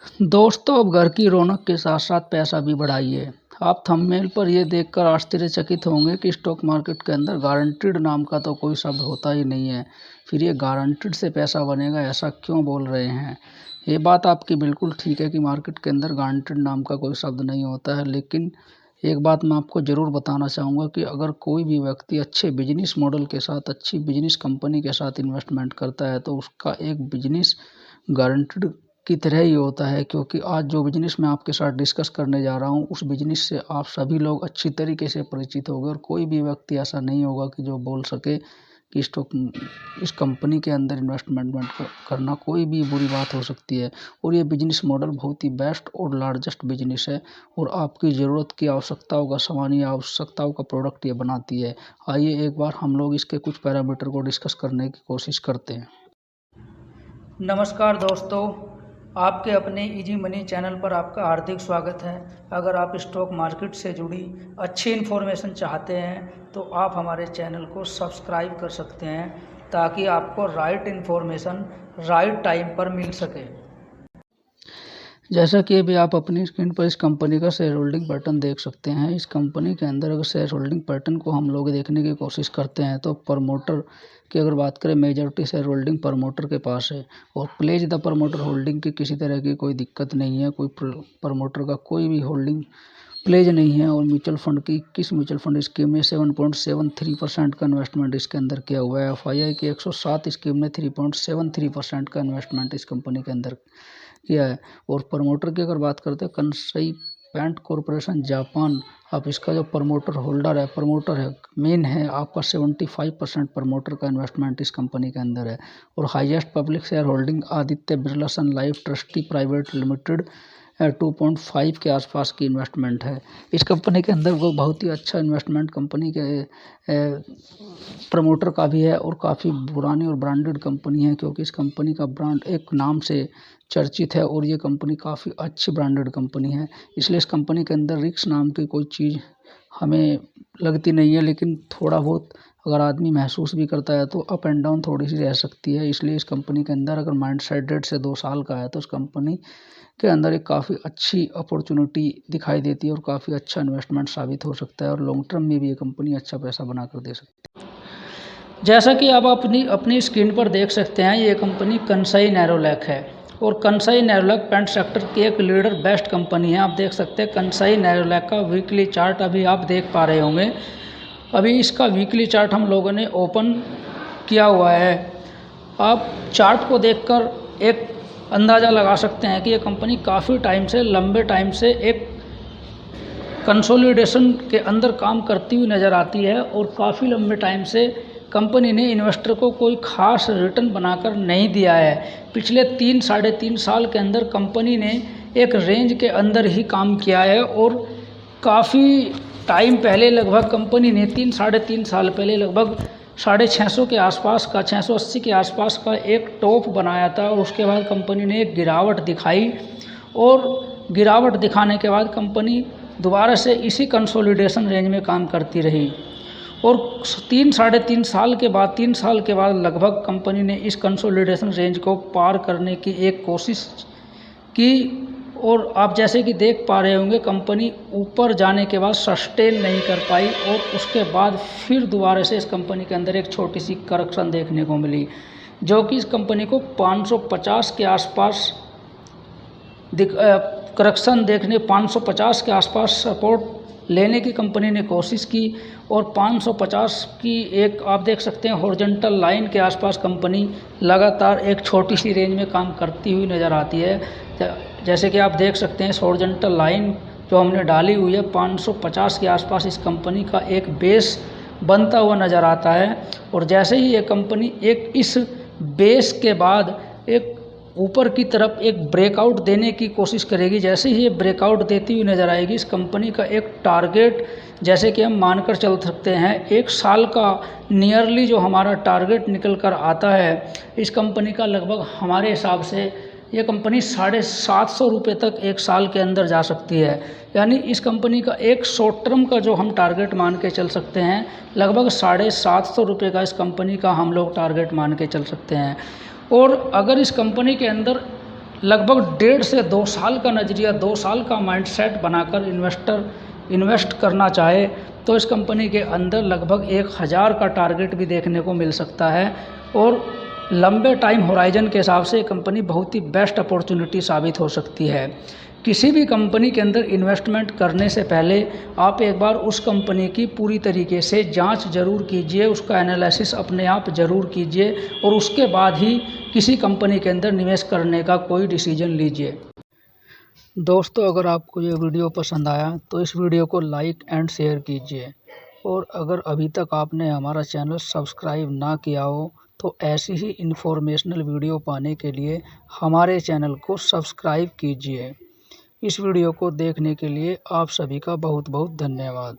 दोस्तों, अब घर की रौनक के साथ साथ पैसा भी बढ़ाइए। आप थंबनेल पर यह देखकर आश्चर्यचकित होंगे कि स्टॉक मार्केट के अंदर गारंटीड नाम का तो कोई शब्द होता ही नहीं है। फिर ये गारंटीड से पैसा बनेगा, ऐसा क्यों बोल रहे हैं? ये बात आपकी बिल्कुल ठीक है कि मार्केट के अंदर गारंटीड नाम का कोई शब्द नहीं होता है, लेकिन एक बात मैं आपको ज़रूर बताना चाहूँगा कि अगर कोई भी व्यक्ति अच्छे बिजनेस मॉडल के साथ, अच्छी बिजनेस कंपनी के साथ इन्वेस्टमेंट करता है तो उसका एक बिजनेस गारंटीड की तरह ही होता है। क्योंकि आज जो बिज़नेस मैं आपके साथ डिस्कस करने जा रहा हूँ, उस बिज़नेस से आप सभी लोग अच्छी तरीके से परिचित होंगे और कोई भी व्यक्ति ऐसा नहीं होगा कि जो बोल सके कि इस कंपनी के अंदर इन्वेस्टमेंट करना कोई भी बुरी बात हो सकती है। और ये बिज़नेस मॉडल बहुत ही बेस्ट और लार्जेस्ट बिज़नेस है और आपकी ज़रूरत की आवश्यकताओं का सामान या आवश्यकताओं का प्रोडक्ट ये बनाती है। आइए एक बार हम लोग इसके कुछ पैरामीटर को डिस्कस करने की कोशिश करते हैं। नमस्कार दोस्तों, आपके अपने इजी मनी चैनल पर आपका हार्दिक स्वागत है। अगर आप स्टॉक मार्केट से जुड़ी अच्छी इन्फॉर्मेशन चाहते हैं तो आप हमारे चैनल को सब्सक्राइब कर सकते हैं ताकि आपको राइट इन्फॉर्मेशन राइट टाइम पर मिल सके। जैसा कि अभी आप अपनी स्क्रीन पर इस कंपनी का शेयर होल्डिंग पैटर्न देख सकते हैं। इस कंपनी के अंदर अगर शेयर होल्डिंग पैटर्न को हम लोग देखने की कोशिश करते हैं तो प्रमोटर की अगर बात करें, मेजॉरिटी शेयर होल्डिंग प्रमोटर के पास है और प्लेज द प्रमोटर होल्डिंग की किसी तरह की कोई दिक्कत नहीं है। कोई प्रमोटर का कोई भी होल्डिंग प्लेज नहीं है। और म्यूचुअल फंड की 21 म्यूचुअल फंड स्कीम में 7.73% का इन्वेस्टमेंट इसके अंदर किया हुआ है। FII की 107 स्कीम में 3.73% का इन्वेस्टमेंट इस कंपनी के अंदर किया है। और प्रमोटर की अगर बात करते हैं, कंसाई पेंट कॉरपोरेशन जापान, आप इसका जो प्रमोटर है मेन है आपका 75% प्रमोटर का इन्वेस्टमेंट इस कंपनी के अंदर है। और highest public share holding Aditya Birla sun life trustee private limited 2.5 के आसपास की इन्वेस्टमेंट है। इस कंपनी के अंदर वो बहुत ही अच्छा इन्वेस्टमेंट कंपनी के प्रमोटर का भी है और काफ़ी पुरानी और ब्रांडेड कंपनी है, क्योंकि इस कंपनी का ब्रांड एक नाम से चर्चित है और ये कंपनी काफ़ी अच्छी ब्रांडेड कंपनी है। इसलिए इस कंपनी के अंदर रिस्क नाम की कोई चीज़ हमें लगती नहीं है, लेकिन थोड़ा बहुत अगर आदमी महसूस भी करता है तो अप एंड डाउन थोड़ी सी रह सकती है। इसलिए इस कंपनी के अंदर अगर माइंड सेट 1.5 से 2 साल का है तो इस कंपनी के अंदर एक काफ़ी अच्छी अपॉर्चुनिटी दिखाई देती है और काफ़ी अच्छा इन्वेस्टमेंट साबित हो सकता है और लॉन्ग टर्म में भी ये कंपनी अच्छा पैसा बना कर दे सकती है। जैसा कि आप अपनी स्क्रीन पर देख सकते हैं, ये कंपनी कंसाई नेरोलैक है और कंसाई नेरोलैक पेंट सेक्टर की एक लीडर बेस्ट कंपनी है। आप देख सकते हैं कंसाई नेरोलैक का वीकली चार्ट अभी आप देख पा रहे होंगे। अभी इसका वीकली चार्ट हम लोगों ने ओपन किया हुआ है। आप चार्ट को देखकर एक अंदाज़ा लगा सकते हैं कि ये कंपनी काफ़ी टाइम से, लंबे टाइम से एक कंसोलिडेशन के अंदर काम करती हुई नज़र आती है और काफ़ी लंबे टाइम से कंपनी ने इन्वेस्टर को कोई खास रिटर्न बनाकर नहीं दिया है। पिछले 3-3.5 साल के अंदर कंपनी ने एक रेंज के अंदर ही काम किया है और काफ़ी टाइम पहले लगभग कंपनी ने 3-3.5 साल पहले लगभग 650 के आसपास का, 680 के आसपास का एक टॉप बनाया था और उसके बाद कंपनी ने एक गिरावट दिखाई और गिरावट दिखाने के बाद कंपनी दोबारा से इसी कंसोलिडेशन रेंज में काम करती रही और 3-3.5 साल के बाद, 3 साल के बाद लगभग कंपनी ने इस कंसोलिडेशन रेंज को पार करने की एक कोशिश की और आप जैसे कि देख पा रहे होंगे कंपनी ऊपर जाने के बाद सस्टेन नहीं कर पाई और उसके बाद फिर दोबारा से इस कंपनी के अंदर एक छोटी सी करेक्शन देखने को मिली, जो कि इस कंपनी को 550 के आसपास करेक्शन देखने 550 के आसपास सपोर्ट लेने की कंपनी ने कोशिश की और 550 की एक आप देख सकते हैं हॉरिजॉन्टल लाइन के आसपास कंपनी लगातार एक छोटी सी रेंज में काम करती हुई नज़र आती है। जैसे कि आप देख सकते हैं इस हॉरिजॉन्टल लाइन जो हमने डाली हुई है 550 के आसपास इस कंपनी का एक बेस बनता हुआ नज़र आता है और जैसे ही ये कंपनी एक इस बेस के बाद एक ऊपर की तरफ एक ब्रेकआउट देने की कोशिश करेगी, जैसे ही ये ब्रेकआउट देती हुई नज़र आएगी इस कंपनी का एक टारगेट जैसे कि हम मानकर चल सकते हैं 1 साल का नियरली जो हमारा टारगेट निकल कर आता है इस कंपनी का लगभग हमारे हिसाब से ये कंपनी 750 रुपये तक 1 साल के अंदर जा सकती है। यानी इस कंपनी का एक शॉर्ट टर्म का जो हम टारगेट मान के चल सकते हैं लगभग 750 रुपये का इस कंपनी का हम लोग टारगेट मान के चल सकते हैं। और अगर इस कंपनी के अंदर लगभग 1.5 से 2 साल का नज़रिया, 2 साल का माइंडसेट बनाकर इन्वेस्टर इन्वेस्ट करना चाहे तो इस कंपनी के अंदर लगभग 1000 का टारगेट भी देखने को मिल सकता है। और लंबे टाइम होराइजन के हिसाब से कंपनी बहुत ही बेस्ट अपॉर्चुनिटी साबित हो सकती है। किसी भी कंपनी के अंदर इन्वेस्टमेंट करने से पहले आप एक बार उस कंपनी की पूरी तरीके से जांच जरूर कीजिए, उसका एनालिसिस अपने आप ज़रूर कीजिए और उसके बाद ही किसी कंपनी के अंदर निवेश करने का कोई डिसीजन लीजिए। दोस्तों, अगर आपको ये वीडियो पसंद आया तो इस वीडियो को लाइक एंड शेयर कीजिए। और अगर अभी तक आपने हमारा चैनल सब्सक्राइब ना किया हो तो ऐसी ही इन्फॉर्मेशनल वीडियो पाने के लिए हमारे चैनल को सब्सक्राइब कीजिए। इस वीडियो को देखने के लिए आप सभी का बहुत बहुत धन्यवाद।